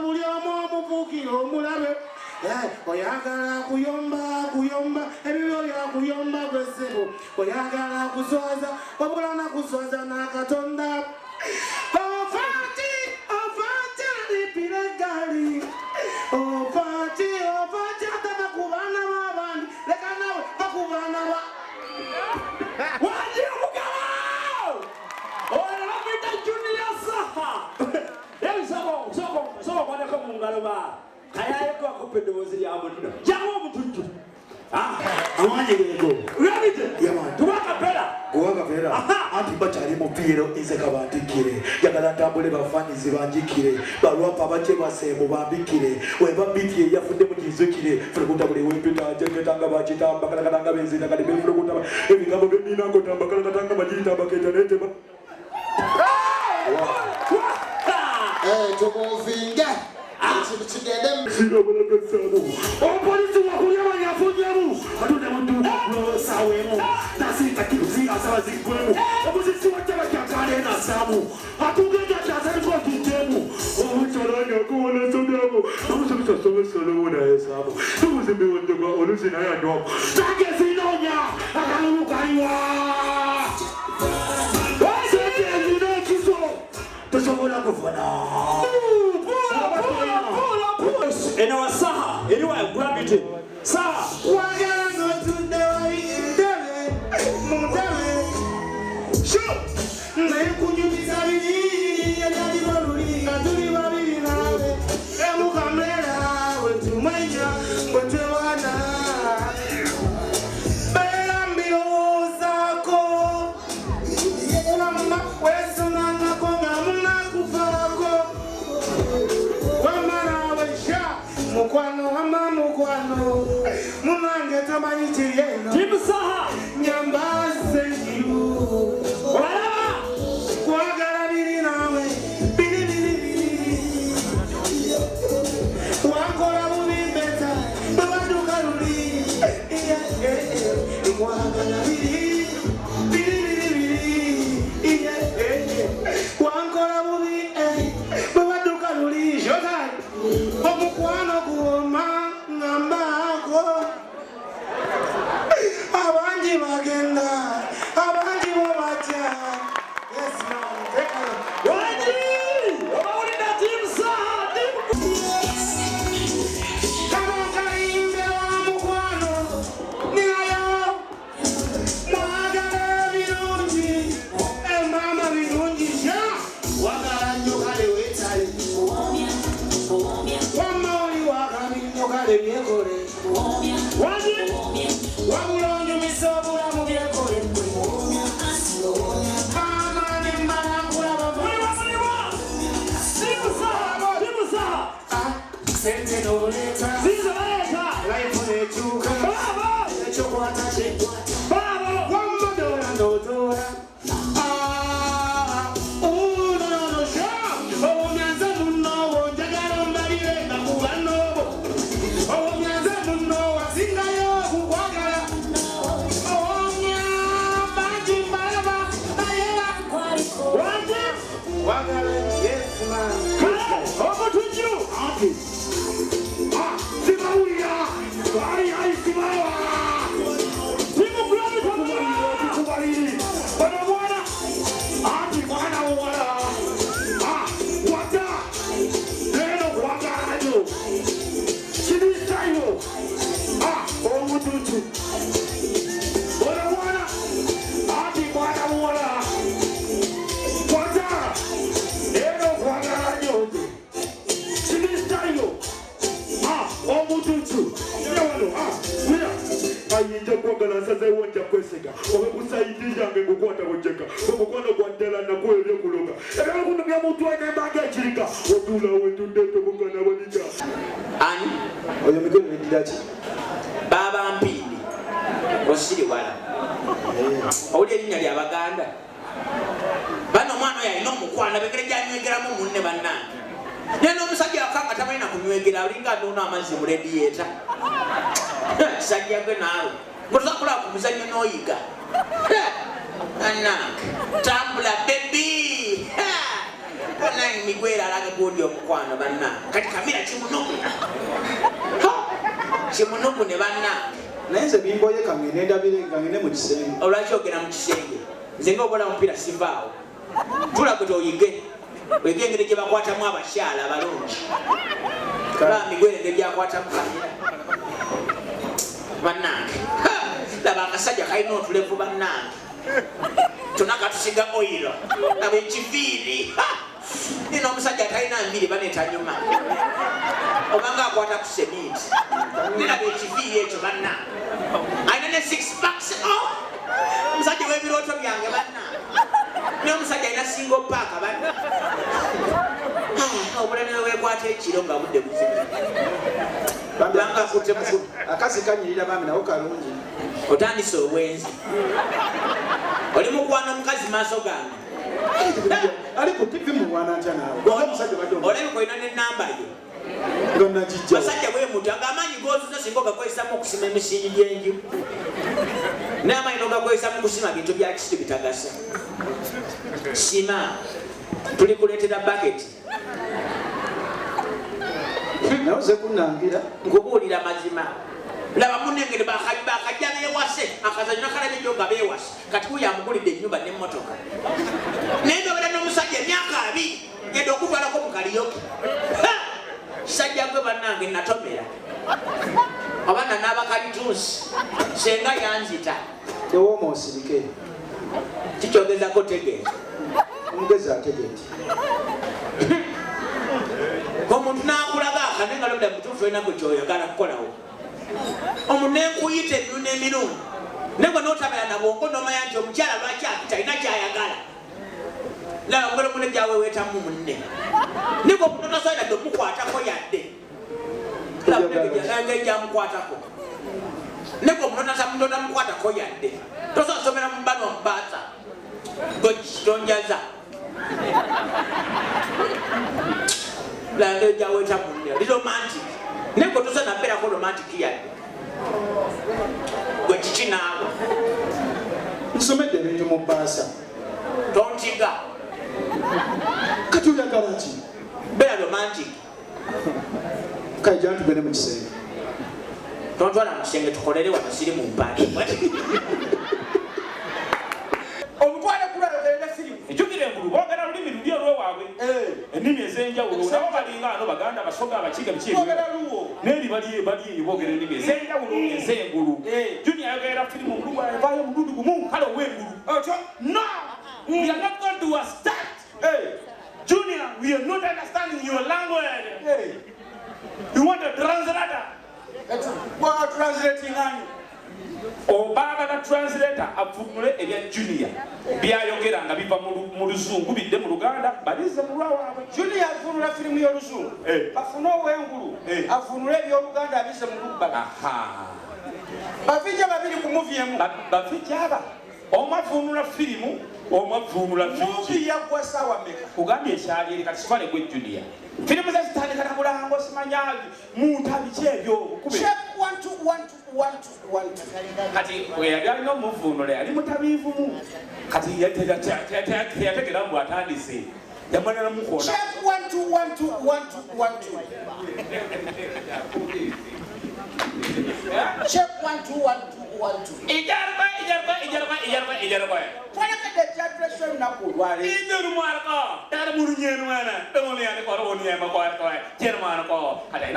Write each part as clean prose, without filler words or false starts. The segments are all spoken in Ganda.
buli omu omufuukira omulabe oyagala kuyomba ebibyo byakuyomba gwesebo oyagala kuswaza wabula nakuswaza n'akatonda ofati alipira egaali ofati atama ku baana b'abandi leka nawe bakubaana ba wandi omugabo oyo bamwita Junior Saha sobo kwaneko mu ngalo ba kayayeko akupe eddoboozi lya munno jangu Omuntujju awanyi geego tubakapera anti bakyali mupiiro nze kabandikire jagala ntambule bafanizi banjikire balwapa bakyebasemu bambikire webambikire yafudde mukizukire fulekuta buli wempitajegetanga bakitambakalakatanga benzinakalibe fulekuta ebigambo byeninango tambakalakatanga bagiyitambaketa neteba tukuvinga opolisi wakulya banyafunyamu atunemutukusawemu nasitakiruzi asabazigwemu omuzisi wakyabakyakanenasaamu atugenda kyasalikokijemu omukyalani akuwolesodamu omusomesasomesolowo nayesaamu nomuzimbiwondegwa oluzi nayanwamu tagezinonya akalulukaliwa ezetezinekizo tosobola kufuna and our Saha, anyway, grab it. Saha, why are you to the shoot? Could you be savvy? And I didn't to the body. And look, I'm there with two major, but you wanna. Munange tamanyi kiyeno Timu Saha nyambaze you walaba kwagala biri nawe biri wakola bubimbeta babaduka luli kwagala biri wakola bubi babaduka luli jogai omukwano kuoma abanji bagenda abanji bobatya yes ma'am wanji obawulira Timu Saha kamonkalimbe wa mukwano ninayo mwagala birungi emama birungi sha wagala nnyo kale weetale wamma oli wagala nnyo kale byekole wanji wabulonyo misobula mu byekole mama ne mbalangula bavuliwa Timu Saha sente n'oleeta life nekyuka ekyokwata kyekwata wamma doola n'odoola obumyanze munnobo njagala ombalire nga kuba noobo obumyanze munno wasingayo kukwagala wagala yes man Omuntujju sibawulira sibawa timukulabikubaliri bano bwana anti mwana wowala wata lero kwagalayo kirisayo Omuntujju bano bwana anti mwana wowala wata lero kwagalayo kirisayo Omuntujju ayinja kwagala nsazeewo nja kwesiga obekusaidiyange ngukwata bujeka omukono gwa ddala nakuwa ebyokuloga ebyo kuno byamutwaine embanga ekirika otuula wetudde tobugana balija ani oyo mikono ediraki baba mpindi osiri wala owuli erinnya lya Baganda bano omwana oyo alina omukwana begere gyanywegeramu munne bannange neno omusajja yakanga tabalina kunywegera olinga ndoona amazzi mu rediyeta kisajja gwe naawe ngotozakola ku muzannyo n'oyiga anange tambula bebi Kani migwera alaga godi omukwano banna. Kati kamera kimunokuna. Kimunokune banna. Naye nze bimboye kangene ndabire kangene mu kisenge. Olwaki ogenda mu kisenge? Nze ng'obola omupiira sivaawo. Tulaga oyige. Oyige engeri gye bakwatamu abakyala abalungi. Laba migwera engeri gyakwatamu kamera. Bannange. Laba akasajja kalina otulevu bannange. Tunaka tusiga oilo. Laba ekiviiri. Nino omusajja talina nviiri baneetanyuma. Obanga akwata ku sementi. Nilaba ekiviiri ekyo bannange. Alina ne 6 packs. Omusajja w'ebirooto byange bannange. Naye omusajja alina single pack bannange. Obulane weekwata ekiro nga budde buzibu. Banga akutte mukulu. Akazi kanyirira bami nawo kalungi. Otandise obwenzi. Oli mukwano omukazi maaso gange. Ali ku TV muwana ntya naawe. Omusajja badongo. Olabika olina n'ennamba ye. Gonna gijja. Basajja bwe mutu ag'amaanyi g'ozuza singa ogakozesamu okusima emisingi gy'enju. N'amaanyi n'ogakozesa mu kusima bintu bya kisitu bitagasa. Sima. Tuli kuleetera baketi. Nawe oze kunnangira. Nkubuulira mazima. Laba munne engeri bakajja beewase akazanyo nakalabyejo nga beewase kati kuyo amugulidde ennyumba n'emmotoka naye nobera n'omusajja emyaka 2 genda okutwalako mu kaliyoke kisajja gwe bannange natomera abaana n'abakalituusi senga yanzita tewooma osirike kikyogezako tegeeza omugezi ategeeti omuntu n'akulaga akane nga lobda mutuufu olina gwe kyoyagala kukolawo omunenkuyita emirundi emirundi negwe n'otabera na bwongo n'omanya nti omukyala lwaki akita alina kyayagala laba ngero mune gyaweweetamu munne negwe omuntu otasobola dde omukwatako yadde engeri gyamukwatako negwe omuntu otamukwatako yadde tosobola somera mu bano mubaasa tonjaza laba ngeri gyaweeta munne li romantic negwe tosobola nabeerako romantic yadde gwe kiki naawe nsomedde ebintu mu bbaasa tontiga kati oyagala ki beera romantic kaija ntubere mu kisenge tontwala mu kisenge tukolere wano siri mu mpale omutwale kulalogerera firimu ejjukira engulu boogera lulimi luli olw'ewaabwe ennimi ez'enjawulo nabo balinga ano baganda abasoga abakiga biki neeri bali boogera ennimi ez'enjawulo ez'engulu juni ayogerera firimu omulu avaayo omulundi gumu kale ow'engulu no we are not going to understand Junior, we are not understanding your language you want a translator what are translating on obanga na translator afunule ebya Junior byayogera nga biva mu luzungu bidde mu Luganda balize mu lwawaabwe Junior afunula firimu y'oluzungu afune ow'engulu afunule eby'oluganda abize mu lubbala bavijja babiri ku muvi emu bavijja aba omwafunula firimu omwafunula muvi yaggwa ssaawa mmeka kugambye ekyali eri kati sitwale gwe Junior firimu zazitandika na mulango simanyazi muntu abiki ebyo kati weyali alina omuvuunule yali mutabiivumu kati teyategera mbu atandise yamala namukona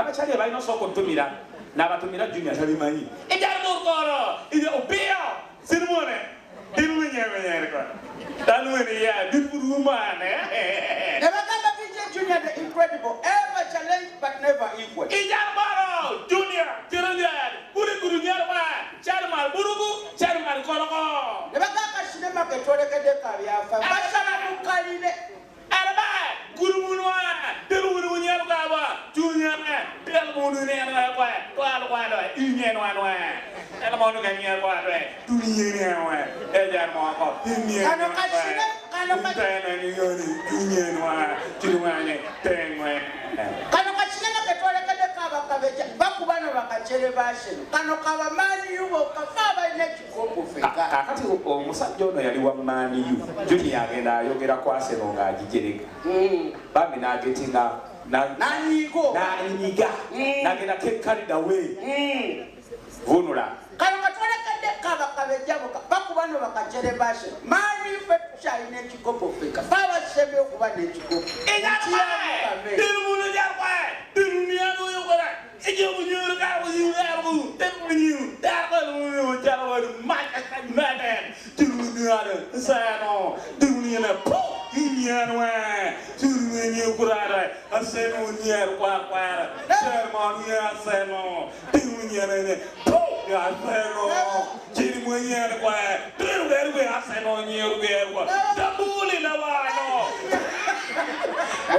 abakyali balina osooka otumira n'abatumira Junior tabimanyi ejarmukoro opio sirmone dilumenyemenyereko dalumeneya dilburumane nebagamba vijja Junior the incredible ever challenge but never equal ijarmaro Junior tironyad guru nyarwa charmal burugu charmal koroko nebagamba sinema ketolekede kabyafa basala mukalire araba guru munwa diluru nyarwa Junior delmunu nyarwa kwa inyenwa elmono nyarwa dunyenwa ejarmako kano kasine kano kakinene ketwolekede kabakabeja bakubano bakacere basheno kano kabamaani yubo kafa balina ekikopo fe kakati omusajja ono yali wa maniyu juni yagenda ayogera ku Arsenal ng'agigereka bambi n'agetinga n'anyiga n'agenda carried away vunula kano katwalekadde kabakabejjabuka bakubano bakajerebashe mani fe tukyalina ekikopo feka babasebye okuba n'ekikopo